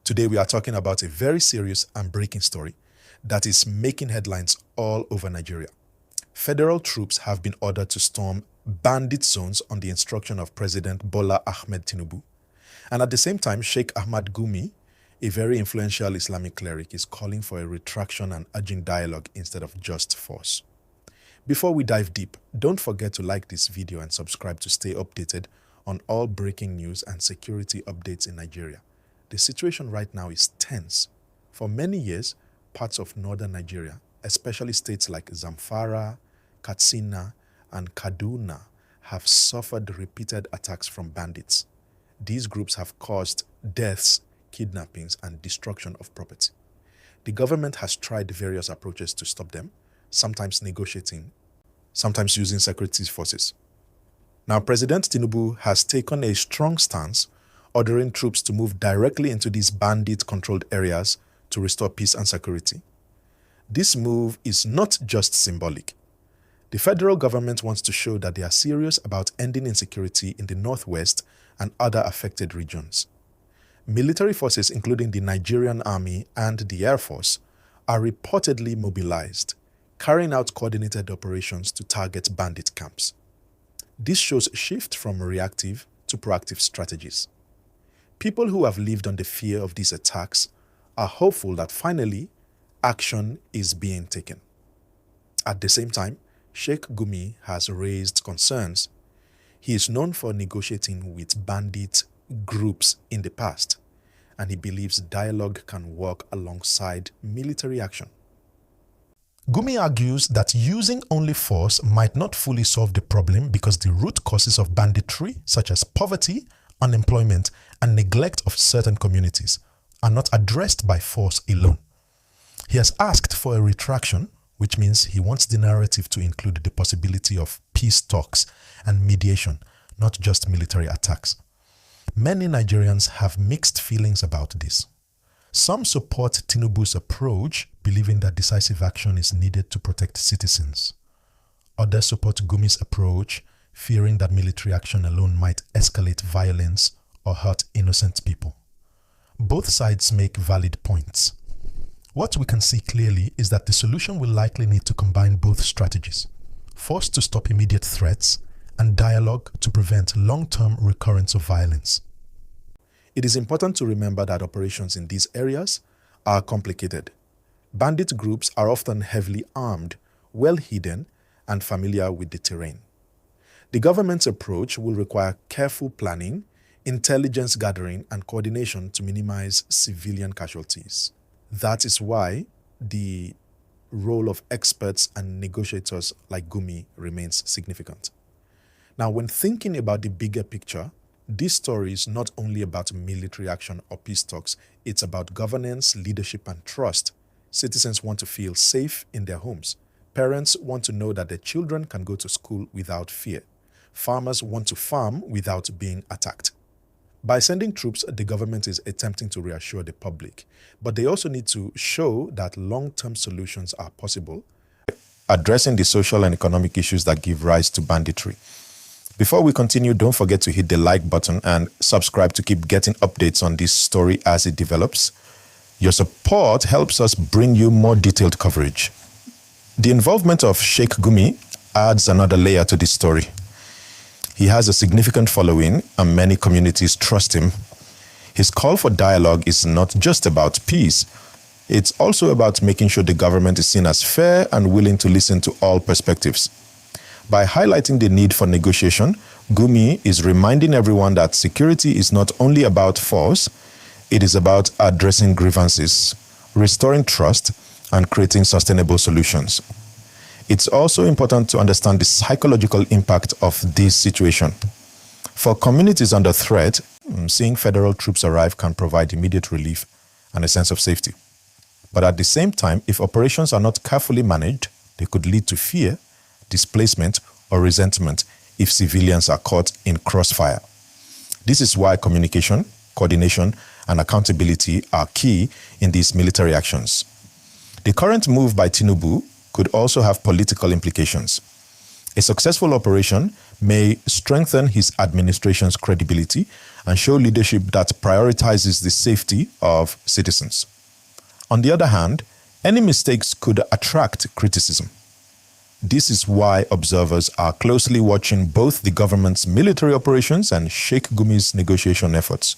Today we are talking about a very serious and breaking story that is making headlines all over Nigeria. Federal troops have been ordered to storm bandit zones on the instruction of President Bola Ahmed Tinubu. And at the same time, Sheikh Gumi, a very influential Islamic cleric, is calling for a retraction and urging dialogue instead of just force. Before we dive deep, don't forget to like this video and subscribe to stay updated on all breaking news and security updates in Nigeria. The situation right now is tense. For many years, parts of northern Nigeria, especially states like Zamfara, Katsina, and Kaduna, have suffered repeated attacks from bandits. These groups have caused deaths, kidnappings, and destruction of property. The government has tried various approaches to stop them, sometimes negotiating, sometimes using security forces. Now, President Tinubu has taken a strong stance, ordering troops to move directly into these bandit-controlled areas to restore peace and security. This move is not just symbolic. The federal government wants to show that they are serious about ending insecurity in the northwest and other affected regions. Military forces, including the Nigerian Army and the Air Force, are reportedly mobilized, carrying out coordinated operations to target bandit camps. This shows a shift from reactive to proactive strategies. People who have lived on the fear of these attacks are hopeful that finally action is being taken. At the same time, Sheikh Gumi has raised concerns. He is known for negotiating with bandit groups in the past, and he believes dialogue can work alongside military action. Gumi argues that using only force might not fully solve the problem because the root causes of banditry, such as poverty, unemployment, and neglect of certain communities, are not addressed by force alone. He has asked for a retraction, which means he wants the narrative to include the possibility of peace talks and mediation, not just military attacks. Many Nigerians have mixed feelings about this. Some support Tinubu's approach, believing that decisive action is needed to protect citizens. Others support Gumi's approach, fearing that military action alone might escalate violence or hurt innocent people. Both sides make valid points. What we can see clearly is that the solution will likely need to combine both strategies: force to stop immediate threats and dialogue to prevent long-term recurrence of violence. It is important to remember that operations in these areas are complicated. Bandit groups are often heavily armed, well hidden, and familiar with the terrain. The government's approach will require careful planning, intelligence gathering, and coordination to minimize civilian casualties. That is why the role of experts and negotiators like Gumi remains significant. Now, when thinking about the bigger picture, this story is not only about military action or peace talks, it's about governance, leadership, and trust. Citizens want to feel safe in their homes. Parents want to know that their children can go to school without fear. Farmers want to farm without being attacked. By sending troops, the government is attempting to reassure the public, but they also need to show that long-term solutions are possible, addressing the social and economic issues that give rise to banditry. Before we continue, don't forget to hit the like button and subscribe to keep getting updates on this story as it develops. Your support helps us bring you more detailed coverage. The involvement of Sheikh Gumi adds another layer to this story. He has a significant following and many communities trust him. His call for dialogue is not just about peace. It's also about making sure the government is seen as fair and willing to listen to all perspectives. By highlighting the need for negotiation, Gumi is reminding everyone that security is not only about force, it is about addressing grievances, restoring trust, and creating sustainable solutions. It's also important to understand the psychological impact of this situation. For communities under threat, seeing federal troops arrive can provide immediate relief and a sense of safety. But at the same time, if operations are not carefully managed, they could lead to fear, displacement, or resentment if civilians are caught in crossfire. This is why communication, coordination, and accountability are key in these military actions. The current move by Tinubu could also have political implications. A successful operation may strengthen his administration's credibility and show leadership that prioritizes the safety of citizens. On the other hand, any mistakes could attract criticism. This is why observers are closely watching both the government's military operations and Sheikh Gumi's negotiation efforts.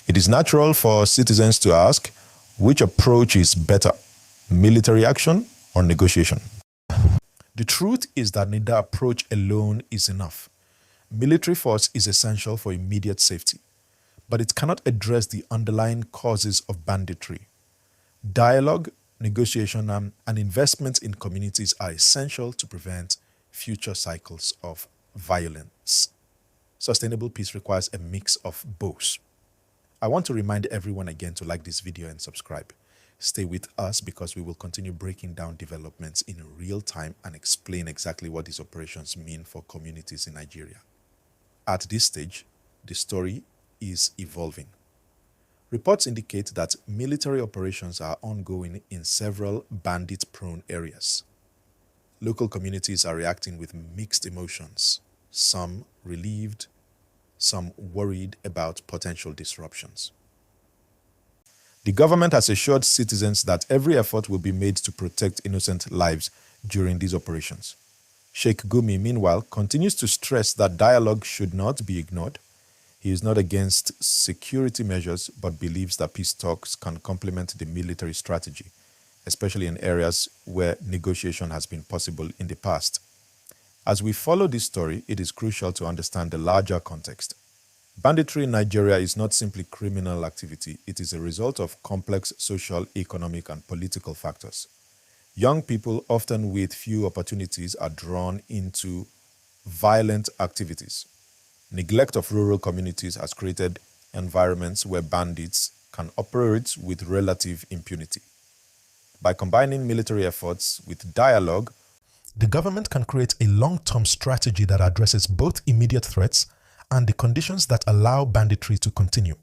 It is natural for citizens to ask which approach is better, military action or negotiation. The truth is that neither approach alone is enough. Military force is essential for immediate safety, but it cannot address the underlying causes of banditry. Dialogue, negotiation, and investment in communities are essential to prevent future cycles of violence. Sustainable peace requires a mix of both. I want to remind everyone again to like this video and subscribe. Stay with us because we will continue breaking down developments in real time and explain exactly what these operations mean for communities in Nigeria. At this stage, the story is evolving. Reports indicate that military operations are ongoing in several bandit-prone areas. Local communities are reacting with mixed emotions, some relieved, some worried about potential disruptions. The government has assured citizens that every effort will be made to protect innocent lives during these operations. Sheikh Gumi, meanwhile, continues to stress that dialogue should not be ignored. He is not against security measures, but believes that peace talks can complement the military strategy, especially in areas where negotiation has been possible in the past. As we follow this story, it is crucial to understand the larger context. Banditry in Nigeria is not simply criminal activity, it is a result of complex social, economic, and political factors. Young people, often with few opportunities, are drawn into violent activities. Neglect of rural communities has created environments where bandits can operate with relative impunity. By combining military efforts with dialogue, the government can create a long-term strategy that addresses both immediate threats and the conditions that allow banditry to continue.